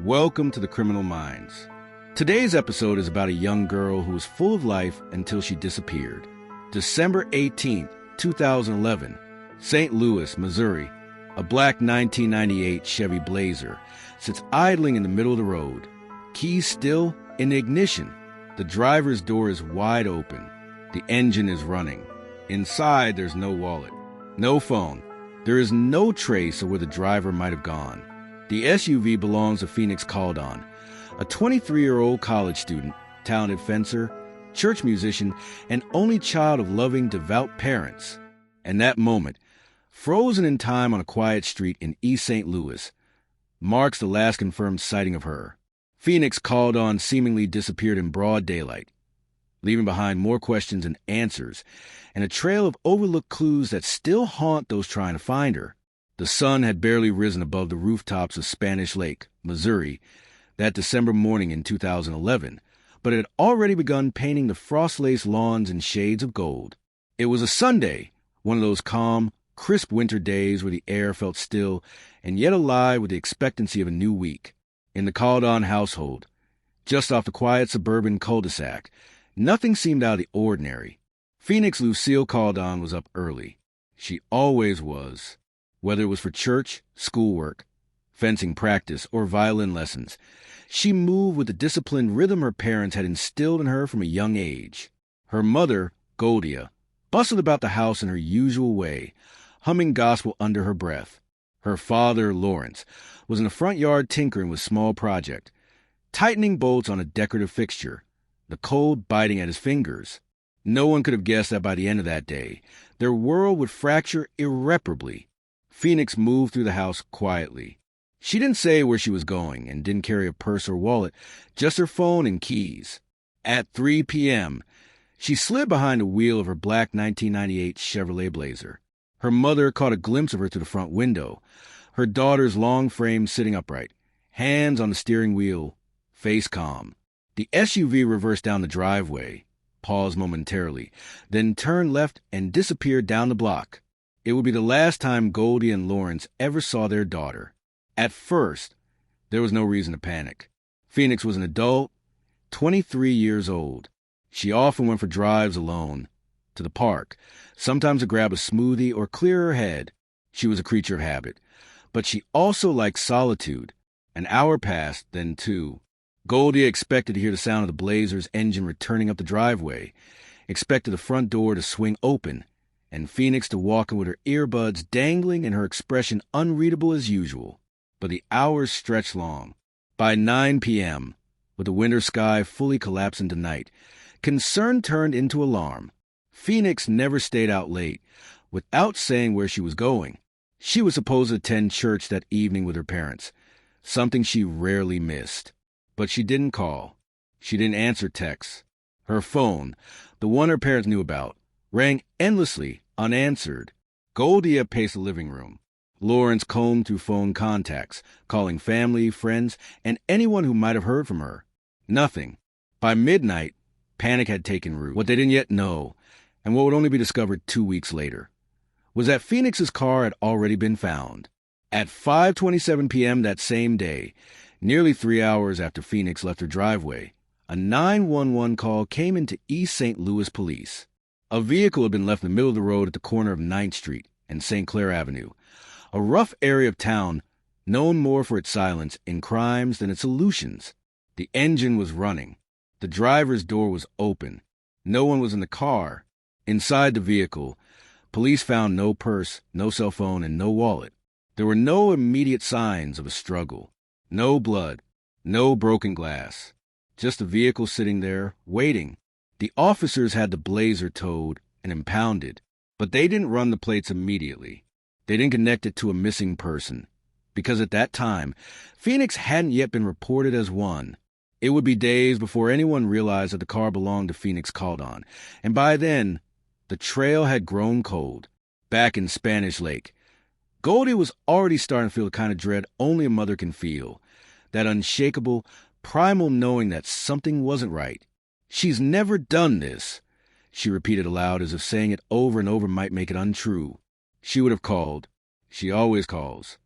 Welcome to the Criminal Minds. Today's episode is about a young girl who was full of life until she disappeared. December 18th, 2011, St. Louis, Missouri. A black 1998 Chevy Blazer sits idling in the middle of the road. Keys still in the ignition. The driver's door is wide open. The engine is running. Inside, there's no wallet, no phone. There is no trace of where the driver might have gone. The SUV belongs to Phoenix Coldon, a 23-year-old college student, talented fencer, church musician, and only child of loving, devout parents. And that moment, frozen in time on a quiet street in East St. Louis, marks the last confirmed sighting of her. Phoenix Coldon seemingly disappeared in broad daylight, leaving behind more questions and answers, and a trail of overlooked clues that still haunt those trying to find her. The sun had barely risen above the rooftops of Spanish Lake, Missouri, that December morning in 2011, but it had already begun painting the frost-laced lawns in shades of gold. It was a Sunday, one of those calm, crisp winter days where the air felt still and yet alive with the expectancy of a new week. In the Coldon household, just off the quiet suburban cul-de-sac, nothing seemed out of the ordinary. Phoenix Lucille Coldon was up early. She always was. Whether it was for church, schoolwork, fencing practice, or violin lessons, she moved with the disciplined rhythm her parents had instilled in her from a young age. Her mother, Goldia, bustled about the house in her usual way, humming gospel under her breath. Her father, Lawrence, was in the front yard tinkering with small project, tightening bolts on a decorative fixture, the cold biting at his fingers. No one could have guessed that by the end of that day, their world would fracture irreparably. Phoenix moved through the house quietly. She didn't say where she was going and didn't carry a purse or wallet, just her phone and keys. At 3 p.m., she slid behind the wheel of her black 1998 Chevrolet Blazer. Her mother caught a glimpse of her through the front window, her daughter's long frame sitting upright, hands on the steering wheel, face calm. The SUV reversed down the driveway, paused momentarily, then turned left and disappeared down the block. It would be the last time Goldie and Lawrence ever saw their daughter. At first, there was no reason to panic. Phoenix was an adult, 23 years old. She often went for drives alone, to the park, sometimes to grab a smoothie or clear her head. She was a creature of habit. But she also liked solitude. An hour passed, then two. Goldie expected to hear the sound of the Blazer's engine returning up the driveway, expected the front door to swing open, and Phoenix to walk in with her earbuds dangling and her expression unreadable as usual. But the hours stretched long. By 9 p.m., with the winter sky fully collapsed into night, concern turned into alarm. Phoenix never stayed out late, without saying where she was going. She was supposed to attend church that evening with her parents, something she rarely missed. But she didn't call. She didn't answer texts. Her phone, the one her parents knew about, rang endlessly, unanswered. Goldia paced the living room. Lawrence combed through phone contacts, calling family, friends, and anyone who might have heard from her. Nothing. By midnight, panic had taken root. What they didn't yet know, and what would only be discovered 2 weeks later, was that Phoenix's car had already been found. At 5:27 p.m. that same day, nearly 3 hours after Phoenix left her driveway, a 911 call came into East St. Louis police. A vehicle had been left in the middle of the road at the corner of 9th Street and St. Clair Avenue, a rough area of town known more for its silence in crimes than its solutions. The engine was running. The driver's door was open. No one was in the car. Inside the vehicle, police found no purse, no cell phone, and no wallet. There were no immediate signs of a struggle. No blood, no broken glass. Just the vehicle sitting there, waiting. The officers had the Blazer towed and impounded, but they didn't run the plates immediately. They didn't connect it to a missing person, because at that time, Phoenix hadn't yet been reported as one. It would be days before anyone realized that the car belonged to Phoenix Coldon, and by then, the trail had grown cold. Back in Spanish Lake, Goldie was already starting to feel the kind of dread only a mother can feel, that unshakable, primal knowing that something wasn't right. She's never done this, she repeated aloud as if saying it over and over might make it untrue. She would have called. She always calls.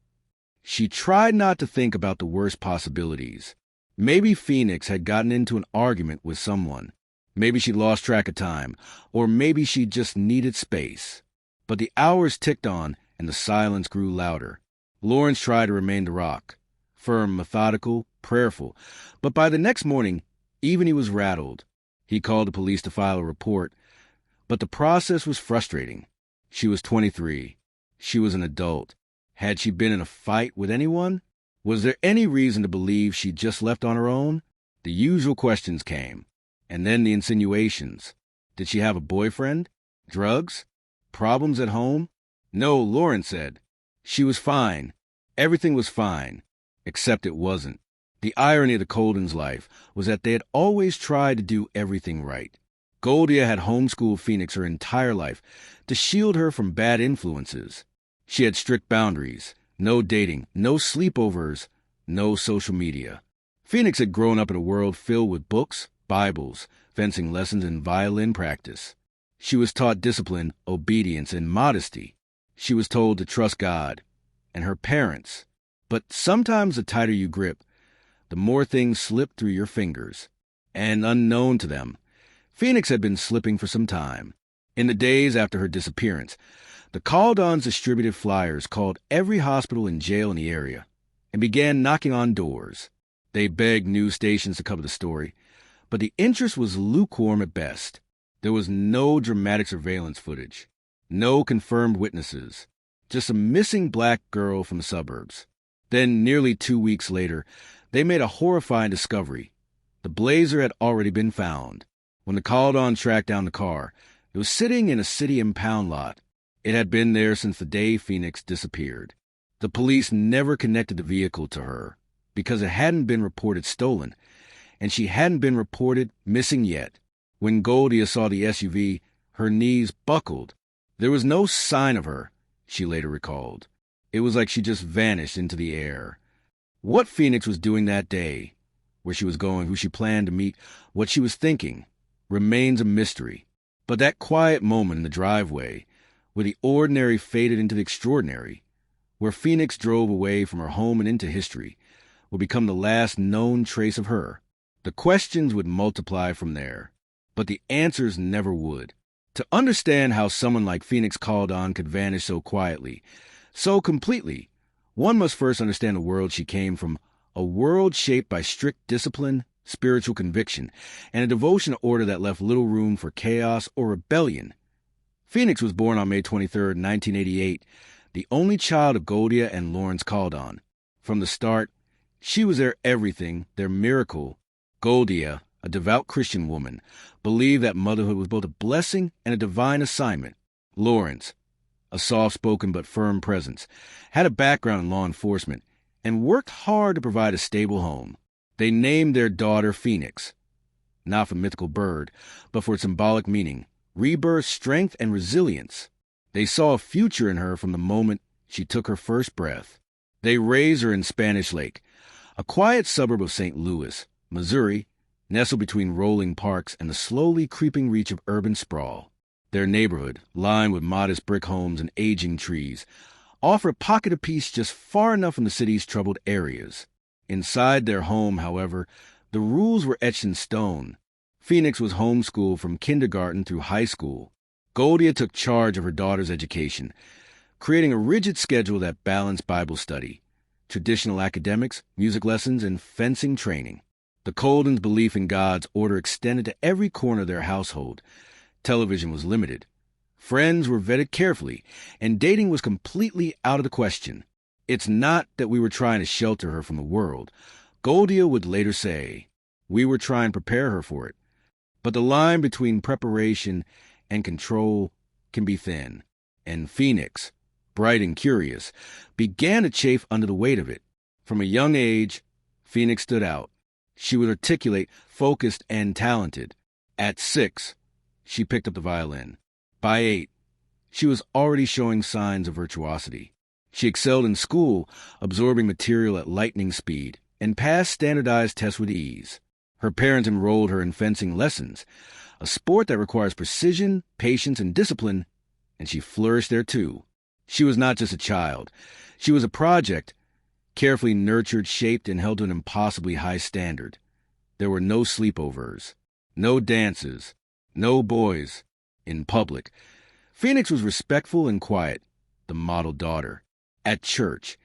She tried not to think about the worst possibilities. Maybe Phoenix had gotten into an argument with someone. Maybe she lost track of time, or maybe she just needed space. But the hours ticked on, and the silence grew louder. Lawrence tried to remain the rock, firm, methodical, prayerful. But by the next morning, even he was rattled. He called the police to file a report, but the process was frustrating. She was 23. She was an adult. Had she been in a fight with anyone? Was there any reason to believe she'd just left on her own? The usual questions came, and then the insinuations. Did she have a boyfriend? Drugs? Problems at home? No, Lawrence said. She was fine. Everything was fine, except it wasn't. The irony of the Coldon's life was that they had always tried to do everything right. Goldia had homeschooled Phoenix her entire life to shield her from bad influences. She had strict boundaries, no dating, no sleepovers, no social media. Phoenix had grown up in a world filled with books, Bibles, fencing lessons, and violin practice. She was taught discipline, obedience, and modesty. She was told to trust God and her parents. But sometimes the tighter you grip, the more things slip through your fingers. And unknown to them, Phoenix had been slipping for some time. In the days after her disappearance, the Coldons distributed flyers, called every hospital and jail in the area, and began knocking on doors. They begged news stations to cover the story, but the interest was lukewarm at best. There was no dramatic surveillance footage, no confirmed witnesses, just a missing black girl from the suburbs. Then, nearly 2 weeks later, they made a horrifying discovery. The blazer had already been found. When the Coldons tracked down the car, it was sitting in a city impound lot. It had been there since the day Phoenix disappeared. The police never connected the vehicle to her because it hadn't been reported stolen, and she hadn't been reported missing yet. When Goldia saw the SUV, her knees buckled. There was no sign of her, she later recalled. It was like she just vanished into the air. What Phoenix was doing that day, where she was going, who she planned to meet, what she was thinking, remains a mystery. But that quiet moment in the driveway, where the ordinary faded into the extraordinary, where Phoenix drove away from her home and into history, would become the last known trace of her. The questions would multiply from there, but the answers never would. To understand how someone like Phoenix Coldon could vanish so quietly, so completely, one must first understand the world she came from, a world shaped by strict discipline, spiritual conviction, and a devotion to order that left little room for chaos or rebellion. Phoenix was born on May 23, 1988, the only child of Goldia and Lawrence Coldon. From the start, she was their everything, their miracle. Goldia, a devout Christian woman, believed that motherhood was both a blessing and a divine assignment. Lawrence, a soft-spoken but firm presence, had a background in law enforcement and worked hard to provide a stable home. They named their daughter Phoenix, not for mythical bird, but for its symbolic meaning, rebirth, strength, and resilience. They saw a future in her from the moment she took her first breath. They raised her in Spanish Lake, a quiet suburb of St. Louis, Missouri, nestled between rolling parks and the slowly creeping reach of urban sprawl. Their neighborhood, lined with modest brick homes and aging trees, offered a pocket of peace just far enough from the city's troubled areas. Inside their home, however, the rules were etched in stone. Phoenix was homeschooled from kindergarten through high school. Goldia took charge of her daughter's education, creating a rigid schedule that balanced Bible study, traditional academics, music lessons, and fencing training. The Coldons' belief in God's order extended to every corner of their household. Television was limited. Friends were vetted carefully, and dating was completely out of the question. It's not that we were trying to shelter her from the world. Goldia would later say, we were trying to prepare her for it. But the line between preparation and control can be thin. And Phoenix, bright and curious, began to chafe under the weight of it. From a young age, Phoenix stood out. She was articulate, focused, and talented. At 6, she picked up the violin. By 8, she was already showing signs of virtuosity. She excelled in school, absorbing material at lightning speed, and passed standardized tests with ease. Her parents enrolled her in fencing lessons, a sport that requires precision, patience, and discipline, and she flourished there too. She was not just a child. She was a project, carefully nurtured, shaped, and held to an impossibly high standard. There were no sleepovers, no dances, no boys in public. Phoenix was respectful and quiet, the model daughter. At church,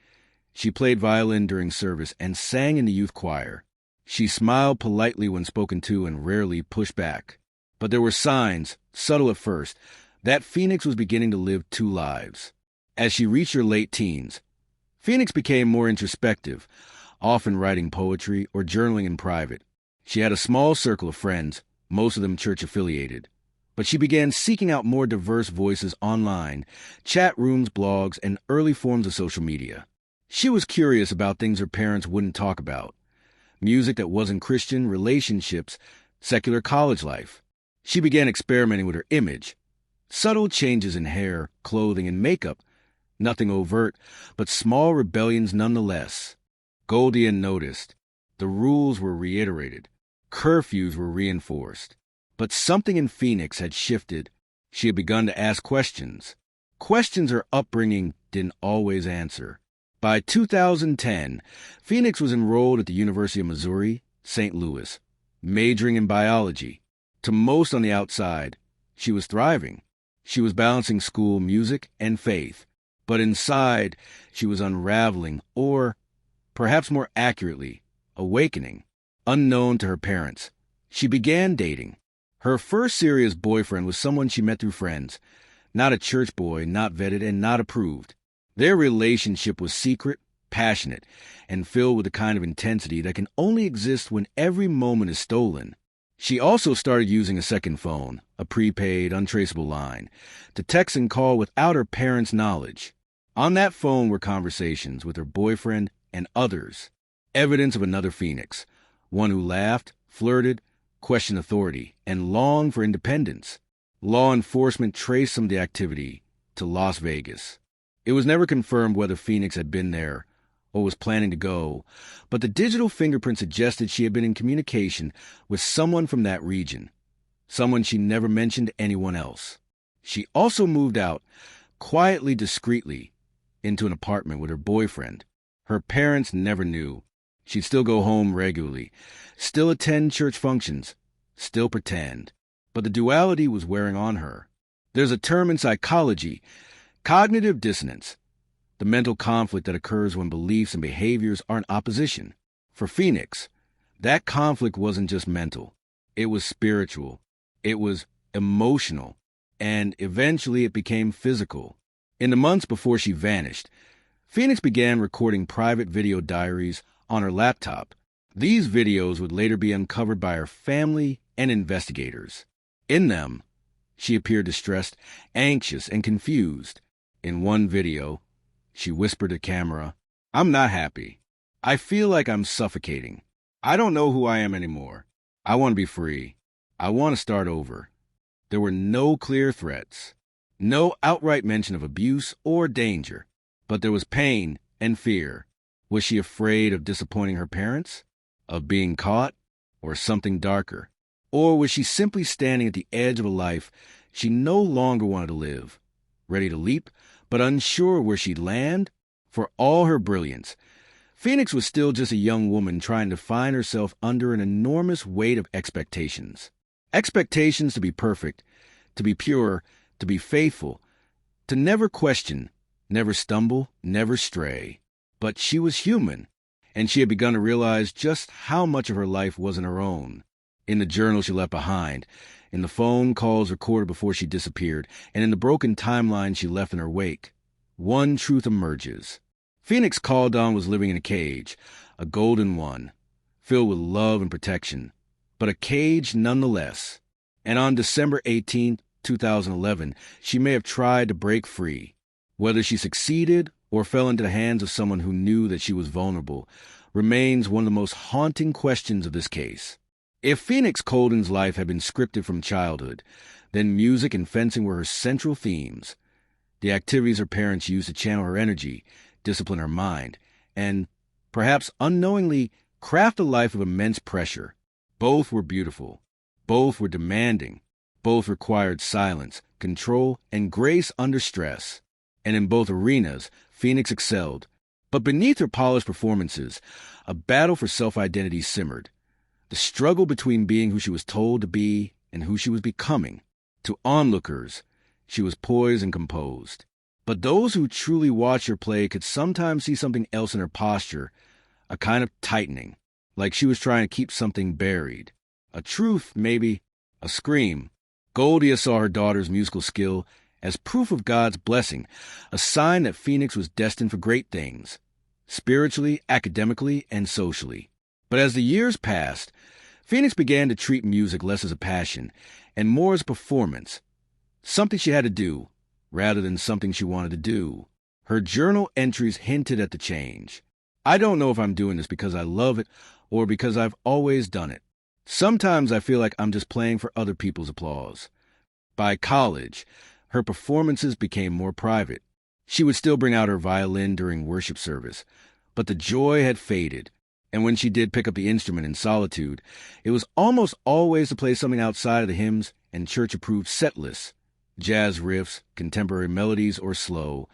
she played violin during service and sang in the youth choir. She smiled politely when spoken to and rarely pushed back. But there were signs, subtle at first, that Phoenix was beginning to live two lives. As she reached her late teens, Phoenix became more introspective, often writing poetry or journaling in private. She had a small circle of friends, most of them church-affiliated. But she began seeking out more diverse voices online, chat rooms, blogs, and early forms of social media. She was curious about things her parents wouldn't talk about. Music that wasn't Christian, relationships, secular college life. She began experimenting with her image. Subtle changes in hair, clothing, and makeup. Nothing overt, but small rebellions nonetheless. Coldon noticed. The rules were reiterated. Curfews were reinforced. But something in Phoenix had shifted. She had begun to ask questions. Questions her upbringing didn't always answer. By 2010, Phoenix was enrolled at the University of Missouri, St. Louis, majoring in biology. To most on the outside, she was thriving. She was balancing school, music, and faith. But inside, she was unraveling, or, perhaps more accurately, awakening. Unknown to her parents, she began dating. Her first serious boyfriend was someone she met through friends, not a church boy, not vetted, and not approved. Their relationship was secret, passionate, and filled with the kind of intensity that can only exist when every moment is stolen. She also started using a second phone, a prepaid, untraceable line, to text and call without her parents' knowledge. On that phone were conversations with her boyfriend and others, evidence of another Phoenix, one who laughed, flirted, questioned authority, and longed for independence. Law enforcement traced some of the activity to Las Vegas. It was never confirmed whether Phoenix had been there or was planning to go, but the digital fingerprint suggested she had been in communication with someone from that region, someone she never mentioned to anyone else. She also moved out, quietly, discreetly, into an apartment with her boyfriend. Her parents never knew. She'd still go home regularly, still attend church functions, still pretend. But the duality was wearing on her. There's a term in psychology, cognitive dissonance, the mental conflict that occurs when beliefs and behaviors are in opposition. For Phoenix, that conflict wasn't just mental. It was spiritual. It was emotional. And eventually it became physical. In the months before she vanished, Phoenix began recording private video diaries on her laptop. These videos would later be uncovered by her family and investigators. In them, she appeared distressed, anxious, and confused. In one video, she whispered to camera, "I'm not happy. I feel like I'm suffocating. I don't know who I am anymore. I want to be free. I want to start over." There were no clear threats, no outright mention of abuse or danger, but there was pain and fear. Was she afraid of disappointing her parents? Of being caught? Or something darker? Or was she simply standing at the edge of a life she no longer wanted to live, ready to leap, but unsure where she'd land? For all her brilliance, Phoenix was still just a young woman trying to find herself under an enormous weight of expectations. Expectations to be perfect, to be pure, to be faithful, to never question, never stumble, never stray. But she was human, and she had begun to realize just how much of her life wasn't her own. In the journal she left behind, in the phone calls recorded before she disappeared, and in the broken timeline she left in her wake, one truth emerges. Phoenix Coldon was living in a cage, a golden one, filled with love and protection, but a cage nonetheless. And on December 18, 2011, she may have tried to break free. Whether she succeeded or fell into the hands of someone who knew that she was vulnerable remains one of the most haunting questions of this case. If Phoenix Coldon's life had been scripted from childhood, then music and fencing were her central themes. The activities her parents used to channel her energy, discipline her mind, and, perhaps unknowingly, craft a life of immense pressure. Both were beautiful. Both were demanding. Both required silence, control, and grace under stress. And in both arenas, Phoenix excelled. But beneath her polished performances, a battle for self-identity simmered. The struggle between being who she was told to be and who she was becoming. To onlookers, she was poised and composed. But those who truly watched her play could sometimes see something else in her posture, a kind of tightening, like she was trying to keep something buried. A truth, maybe, a scream. Goldia saw her daughter's musical skill as proof of God's blessing, a sign that Phoenix was destined for great things, spiritually, academically, and socially. But as the years passed, Phoenix began to treat music less as a passion and more as a performance, something she had to do, rather than something she wanted to do. Her journal entries hinted at the change. I don't know if I'm doing this because I love it or because I've always done it. Sometimes I feel like I'm just playing for other people's applause. By college, her performances became more private. She would still bring out her violin during worship service, but the joy had faded. And when she did pick up the instrument in solitude, it was almost always to play something outside of the hymns and church-approved set lists. Jazz riffs, contemporary melodies, or slow,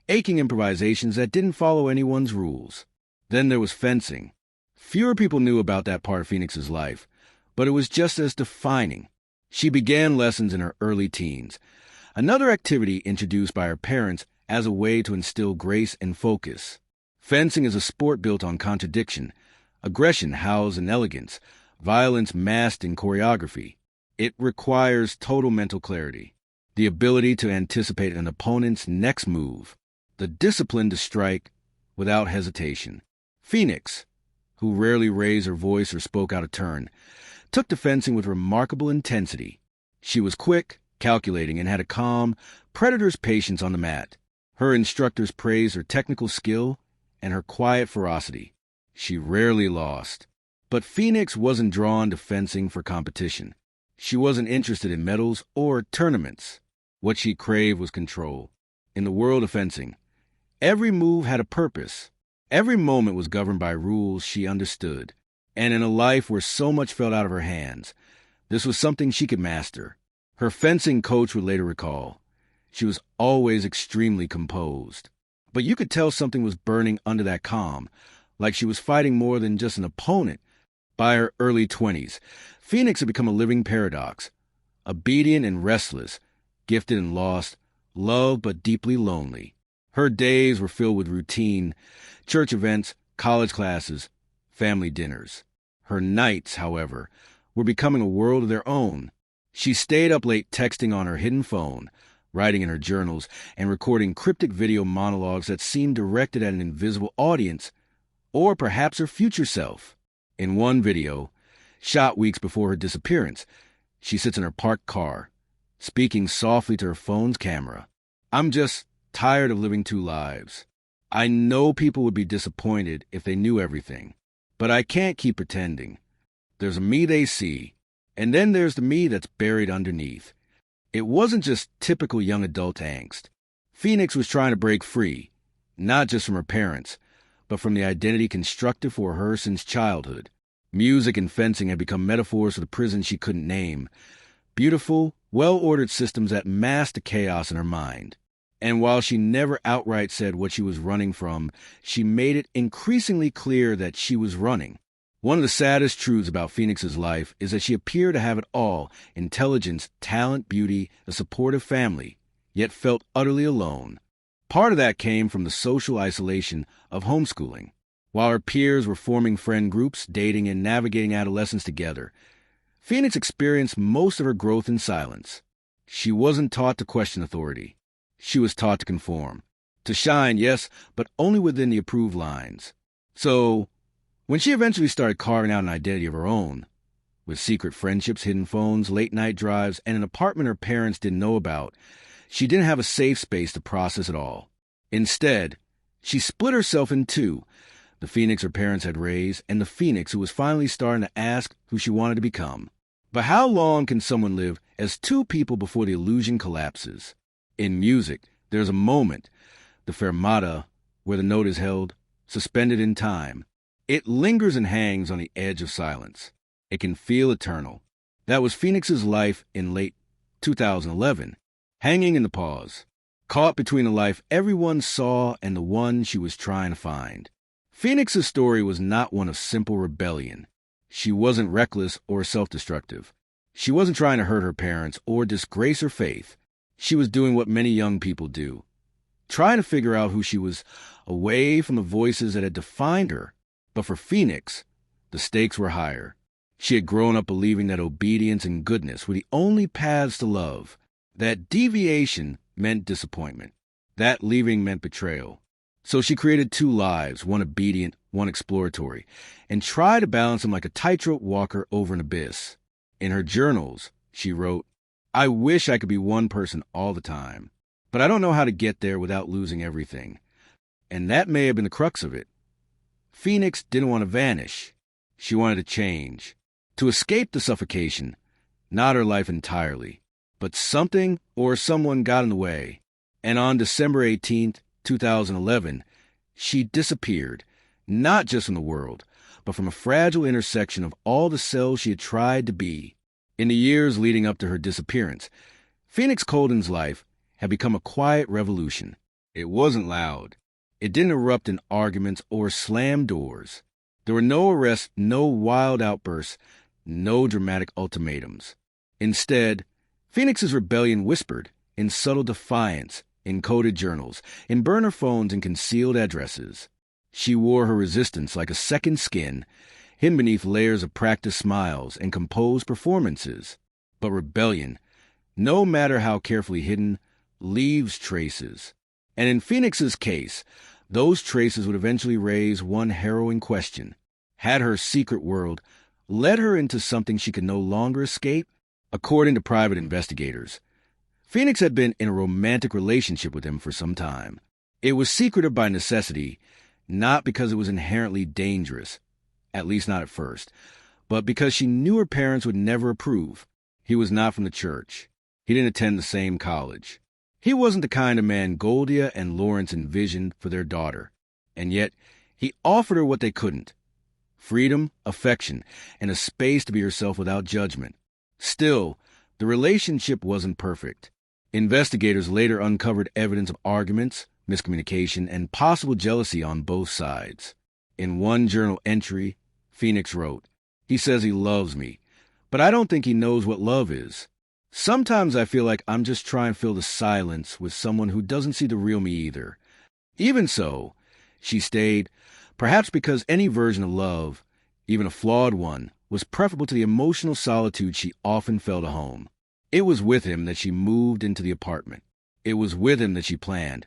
aching improvisations that didn't follow anyone's rules. Then there was fencing. Fewer people knew about that part of Phoenix's life, but it was just as defining. She began lessons in her early teens, another activity introduced by her parents as a way to instill grace and focus. Fencing is a sport built on contradiction, aggression housed in elegance, violence masked in choreography. It requires total mental clarity, the ability to anticipate an opponent's next move, the discipline to strike without hesitation. Phoenix, who rarely raised her voice or spoke out of turn, took to fencing with remarkable intensity. She was quick, calculating, and had a calm, predator's patience on the mat. Her instructors praised her technical skill and her quiet ferocity. She rarely lost. But Phoenix wasn't drawn to fencing for competition. She wasn't interested in medals or tournaments. What she craved was control. In the world of fencing, every move had a purpose. Every moment was governed by rules she understood. And in a life where so much fell out of her hands, this was something she could master. Her fencing coach would later recall, she was always extremely composed. But you could tell something was burning under that calm, like she was fighting more than just an opponent. By her early 20s, Phoenix had become a living paradox, obedient and restless, gifted and lost, loved but deeply lonely. Her days were filled with routine, church events, college classes, family dinners. Her nights, however, were becoming a world of their own. She stayed up late texting on her hidden phone, writing in her journals, and recording cryptic video monologues that seemed directed at an invisible audience, or perhaps her future self. In one video, shot weeks before her disappearance, she sits in her parked car, speaking softly to her phone's camera. "I'm just tired of living two lives. I know people would be disappointed if they knew everything, but I can't keep pretending. There's a me they see, and then there's the me that's buried underneath." It wasn't just typical young adult angst. Phoenix was trying to break free, not just from her parents, but from the identity constructed for her since childhood. Music and fencing had become metaphors for the prison she couldn't name, beautiful, well-ordered systems that masked the chaos in her mind. And while she never outright said what she was running from, she made it increasingly clear that she was running. One of the saddest truths about Phoenix's life is that she appeared to have it all: intelligence, talent, beauty, a supportive family, yet felt utterly alone. Part of that came from the social isolation of homeschooling. While her peers were forming friend groups, dating, and navigating adolescence together, Phoenix experienced most of her growth in silence. She wasn't taught to question authority. She was taught to conform. To shine, yes, but only within the approved lines. So, when she eventually started carving out an identity of her own, with secret friendships, hidden phones, late-night drives, and an apartment her parents didn't know about, she didn't have a safe space to process it all. Instead, she split herself in two: the Phoenix her parents had raised, and the Phoenix who was finally starting to ask who she wanted to become. But how long can someone live as two people before the illusion collapses? In music, there's a moment, the fermata, where the note is held, suspended in time. It lingers and hangs on the edge of silence. It can feel eternal. That was Phoenix's life in late 2011, hanging in the pause. caught between the life everyone saw and the one she was trying to find. Phoenix's story was not one of simple rebellion. She wasn't reckless or self-destructive. She wasn't trying to hurt her parents or disgrace her faith. She was doing what many young people do, trying to figure out who she was away from the voices that had defined her. But for Phoenix, the stakes were higher. She had grown up believing that obedience and goodness were the only paths to love, that deviation meant disappointment, that leaving meant betrayal. So she created two lives, one obedient, one exploratory, and tried to balance them like a tightrope walker over an abyss. In her journals, she wrote, "I wish I could be one person all the time, but I don't know how to get there without losing everything." And that may have been the crux of it. Phoenix didn't want to vanish. She wanted to change, to escape the suffocation, not her life entirely. But something or someone got in the way, and on December 18th, 2011, she disappeared, not just from the world, but from a fragile intersection of all the selves she had tried to be. In the years leading up to her disappearance, Phoenix Coldon's life had become a quiet revolution. It wasn't loud. It didn't erupt in arguments or slam doors. There were no arrests, no wild outbursts, no dramatic ultimatums. Instead, Phoenix's rebellion whispered in subtle defiance, in coded journals, in burner phones and concealed addresses. She wore her resistance like a second skin, hidden beneath layers of practiced smiles and composed performances. But rebellion, no matter how carefully hidden, leaves traces. And in Phoenix's case, those traces would eventually raise one harrowing question. Had her secret world led her into something she could no longer escape? According to private investigators, Phoenix had been in a romantic relationship with him for some time. It was secretive by necessity, not because it was inherently dangerous, at least not at first, but because she knew her parents would never approve. He was not from the church. He didn't attend the same college. He wasn't the kind of man Goldia and Lawrence envisioned for their daughter. And yet, he offered her what they couldn't: freedom, affection, and a space to be herself without judgment. Still, the relationship wasn't perfect. Investigators later uncovered evidence of arguments, miscommunication, and possible jealousy on both sides. In one journal entry, Phoenix wrote, "He says he loves me, but I don't think he knows what love is. Sometimes I feel like I'm just trying to fill the silence with someone who doesn't see the real me either." Even so, she stayed, perhaps because any version of love, even a flawed one, was preferable to the emotional solitude she often felt at home. It was with him that she moved into the apartment. It was with him that she planned,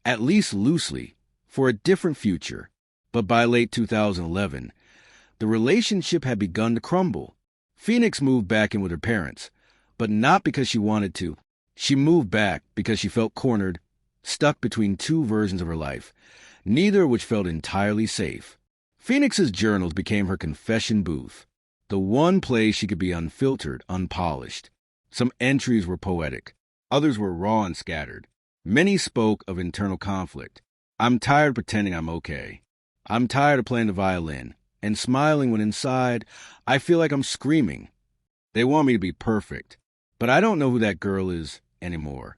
at least loosely, for a different future. But by late 2011, the relationship had begun to crumble. Phoenix moved back in with her parents, but not because she wanted to. She moved back because she felt cornered, stuck between two versions of her life, neither of which felt entirely safe. Phoenix's journals became her confession booth, the one place she could be unfiltered, unpolished. Some entries were poetic. Others were raw and scattered. Many spoke of internal conflict. "I'm tired of pretending I'm okay. I'm tired of playing the violin and smiling when inside I feel like I'm screaming. They want me to be perfect, but I don't know who that girl is anymore."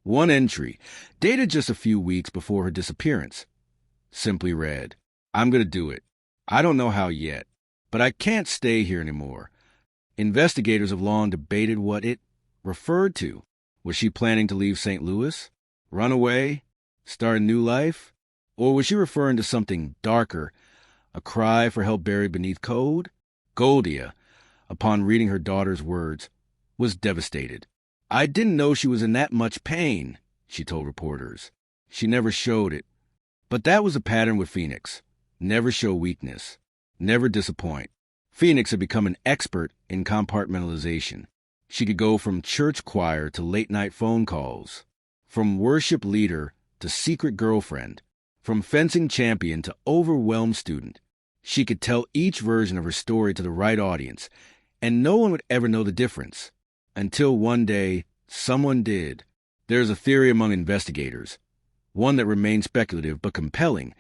One entry, dated just a few weeks before her disappearance, simply read, "I'm going to do it. I don't know how yet, but I can't stay here anymore." Investigators have long debated what it referred to. Was she planning to leave St. Louis? Run away? Start a new life? Or was she referring to something darker, a cry for help buried beneath code? Goldia, upon reading her daughter's words, was devastated. "I didn't know she was in that much pain," she told reporters. She never showed it. But that was a pattern with Phoenix. Never show weakness. Never disappoint. Phoenix had become an expert in compartmentalization. She could go from church choir to late-night phone calls, from worship leader to secret girlfriend, from fencing champion to overwhelmed student. She could tell each version of her story to the right audience, and no one would ever know the difference. Until one day, someone did. There's a theory among investigators, one that remains speculative but compelling,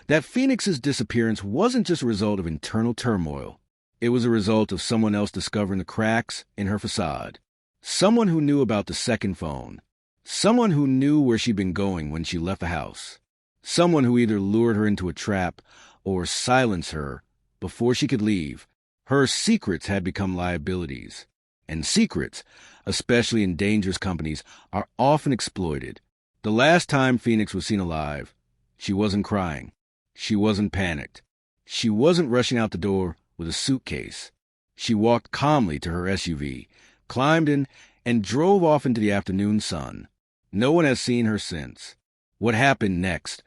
that Phoenix's disappearance wasn't just a result of internal turmoil. It was a result of someone else discovering the cracks in her facade. Someone who knew about the second phone. Someone who knew where she'd been going when she left the house. Someone who either lured her into a trap or silenced her before she could leave. Her secrets had become liabilities. And secrets, especially in dangerous companies, are often exploited. The last time Phoenix was seen alive, she wasn't crying. She wasn't panicked. She wasn't rushing out the door with a suitcase. She walked calmly to her SUV, climbed in, and drove off into the afternoon sun. No one has seen her since. What happened next,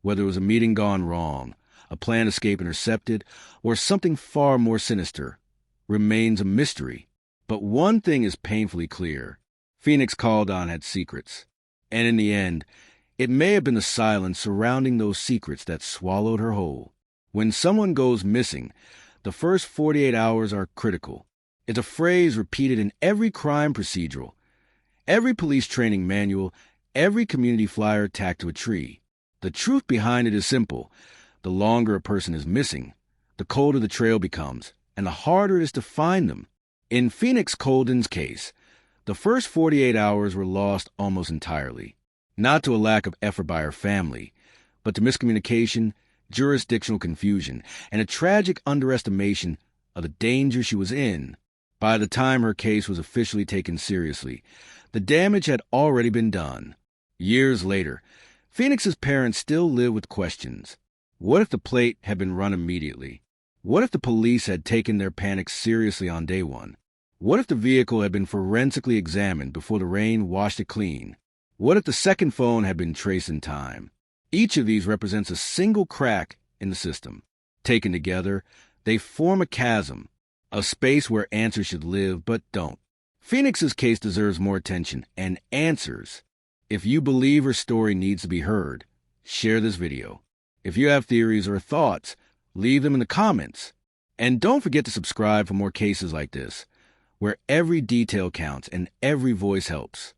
whether it was a meeting gone wrong, a planned escape intercepted, or something far more sinister, remains a mystery. But one thing is painfully clear. Phoenix Coldon had secrets. And in the end, it may have been the silence surrounding those secrets that swallowed her whole. When someone goes missing, the first 48 hours are critical. It's a phrase repeated in every crime procedural, every police training manual, every community flyer tacked to a tree. The truth behind it is simple. The longer a person is missing, the colder the trail becomes, and the harder it is to find them. In Phoenix Coldon's case, the first 48 hours were lost almost entirely, not to a lack of effort by her family, but to miscommunication, jurisdictional confusion, and a tragic underestimation of the danger she was in. By the time her case was officially taken seriously, the damage had already been done. Years later, Phoenix's parents still live with questions. What if the plate had been run immediately? What if the police had taken their panic seriously on day one? What if the vehicle had been forensically examined before the rain washed it clean? What if the second phone had been traced in time? Each of these represents a single crack in the system. Taken together, they form a chasm, a space where answers should live but don't. Phoenix's case deserves more attention and answers. If you believe her story needs to be heard, share this video. If you have theories or thoughts, leave them in the comments. And don't forget to subscribe for more cases like this, where every detail counts and every voice helps.